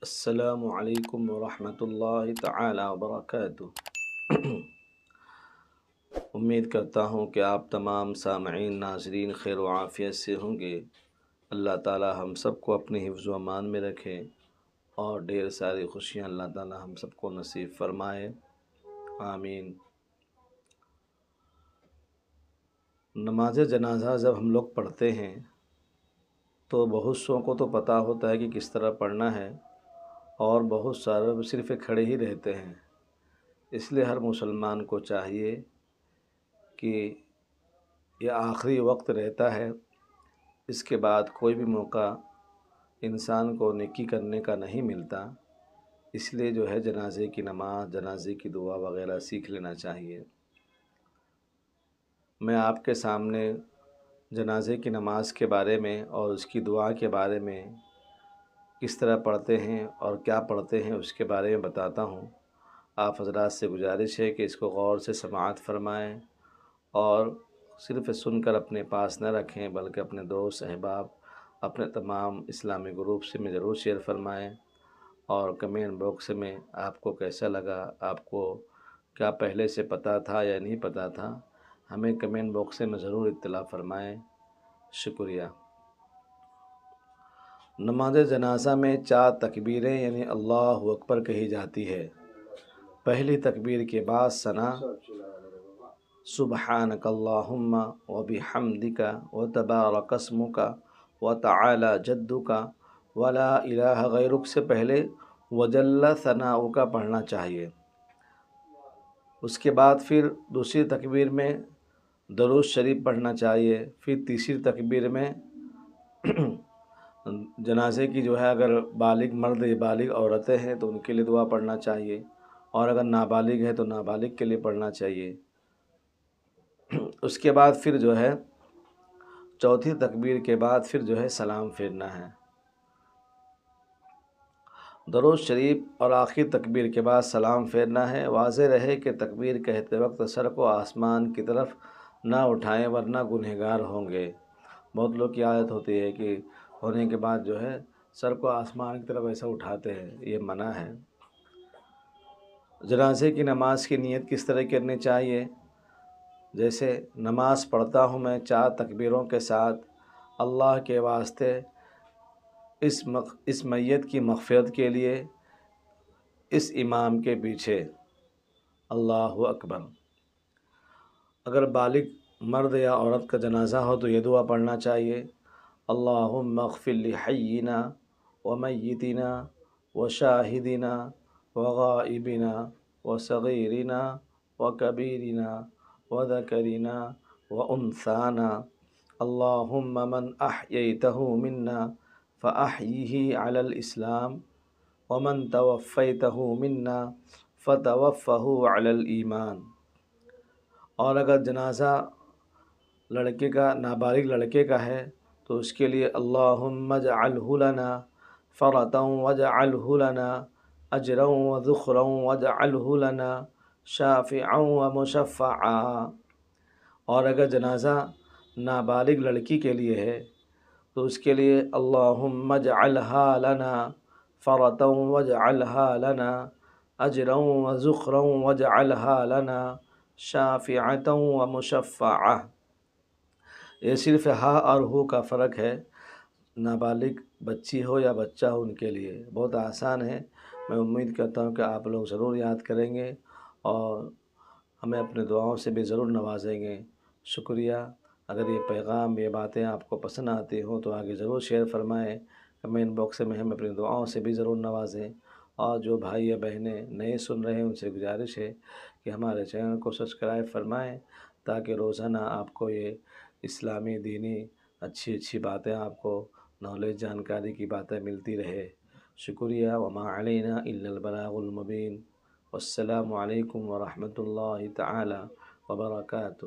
السلام علیکم ورحمۃ اللہ تعالی وبرکاتہ۔ امید کرتا ہوں کہ آپ تمام سامعین ناظرین خیر و عافیت سے ہوں گے۔ اللہ تعالی ہم سب کو اپنے حفظ و امان میں رکھے اور ڈھیر ساری خوشیاں اللہ تعالی ہم سب کو نصیب فرمائے، آمین۔ نماز جنازہ جب ہم لوگ پڑھتے ہیں تو بہت سو کو تو پتہ ہوتا ہے کہ کس طرح پڑھنا ہے، اور بہت سارے صرف کھڑے ہی رہتے ہیں۔ اس لیے ہر مسلمان کو چاہیے کہ یہ آخری وقت رہتا ہے، اس کے بعد کوئی بھی موقع انسان کو نیکی کرنے کا نہیں ملتا، اس لیے جو ہے جنازے کی نماز، جنازے کی دعا وغیرہ سیکھ لینا چاہیے۔ میں آپ کے سامنے جنازے کی نماز کے بارے میں اور اس کی دعا کے بارے میں کس طرح پڑھتے ہیں اور کیا پڑھتے ہیں اس کے بارے میں بتاتا ہوں۔ آپ حضرات سے گزارش ہے کہ اس کو غور سے سماعت فرمائیں اور صرف سن کر اپنے پاس نہ رکھیں، بلکہ اپنے دوست احباب، اپنے تمام اسلامی گروپ سے میں ضرور شیئر فرمائیں، اور کمنٹ باکس میں آپ کو کیسا لگا، آپ کو کیا پہلے سے پتہ تھا یا نہیں پتہ تھا، ہمیں کمنٹ باکس میں ضرور اطلاع فرمائیں۔ شکریہ۔ نماز جنازہ میں 4 تکبیریں یعنی اللہ اکبر کہی جاتی ہے۔ پہلی تکبیر کے بعد ثنا سبحانک اللہم وبحمدک وتبارک اسمک وتعالی جدک ولا الہ غیرک سے پہلے وجل ثناؤک پڑھنا چاہیے۔ اس کے بعد پھر دوسری تکبیر میں درود شریف پڑھنا چاہیے۔ پھر تیسری تکبیر میں جنازے کی جو ہے اگر بالغ مرد یا بالغ عورتیں ہیں تو ان کے لیے دعا پڑھنا چاہیے، اور اگر نابالغ ہے تو نابالغ کے لیے پڑھنا چاہیے۔ اس کے بعد پھر جو ہے چوتھی تکبیر کے بعد پھر جو ہے سلام پھیرنا ہے۔ درود شریف اور آخری تکبیر کے بعد سلام پھیرنا ہے۔ واضح رہے کہ تکبیر کہتے وقت سر کو آسمان کی طرف نہ اٹھائیں ورنہ گنہگار ہوں گے۔ بہت لوگ کی عادت ہوتی ہے کہ ہونے کے بعد جو ہے سر کو آسمان کی طرف ایسا اٹھاتے ہیں، یہ منع ہے۔ جنازے کی نماز کی نیت کس طرح کرنی چاہیے؟ جیسے نماز پڑھتا ہوں میں 4 تکبیروں کے ساتھ، اللہ کے واسطے اس میت کی مغفرت کے لیے اس امام کے پیچھے اللہ اکبر۔ اگر بالغ مرد یا عورت کا جنازہ ہو تو یہ دعا پڑھنا چاہیے، اللہم اغفر لحینا ومیتنا وشاہدنا وغائبنا وصغیرنا وکبیرنا وذکرنا وانثانا، اللہم من احییتہ منا فاحیہ علی الاسلام ومن توفیتہ منا فتوفہ علی الایمان۔ اور اگر جنازہ لڑکے کا، نابالغ لڑکے کا ہے تو اس کے لیے اللہم اجعلہ لنا فرطا واجعلہ لنا اجرا وذخرا واجعلہ لنا شافعا ومشفعا۔ اور اگر جنازہ نابالغ لڑکی کے لیے ہے تو اس کے لیے اللہم اجعلہا لنا فرطا واجعلہا لنا اجرا وذخرا واجعلہا لنا شافعتا ومشفعا۔ یہ صرف ہا اور ہو کا فرق ہے، نابالغ بچی ہو یا بچہ ہو ان کے لیے بہت آسان ہے۔ میں امید کرتا ہوں کہ آپ لوگ ضرور یاد کریں گے اور ہمیں اپنے دعاؤں سے بھی ضرور نوازیں گے۔ شکریہ۔ اگر یہ پیغام، یہ باتیں آپ کو پسند آتی ہوں تو آگے ضرور شیئر فرمائیں، کمنٹ باکس میں ہمیں اپنی دعاؤں سے بھی ضرور نوازیں، اور جو بھائی یا بہنیں نئے سن رہے ہیں ان سے گزارش ہے کہ ہمارے چینل کو سبسکرائب فرمائیں، تاکہ روزانہ آپ کو یہ اسلامی دینی اچھی باتیں، آپ کو نالج، جانکاری کی باتیں ملتی رہے۔ شکریہ۔ وما علینا الا البلاغ المبین۔ والسلام علیکم ورحمۃ اللہ تعالی وبرکاتہ۔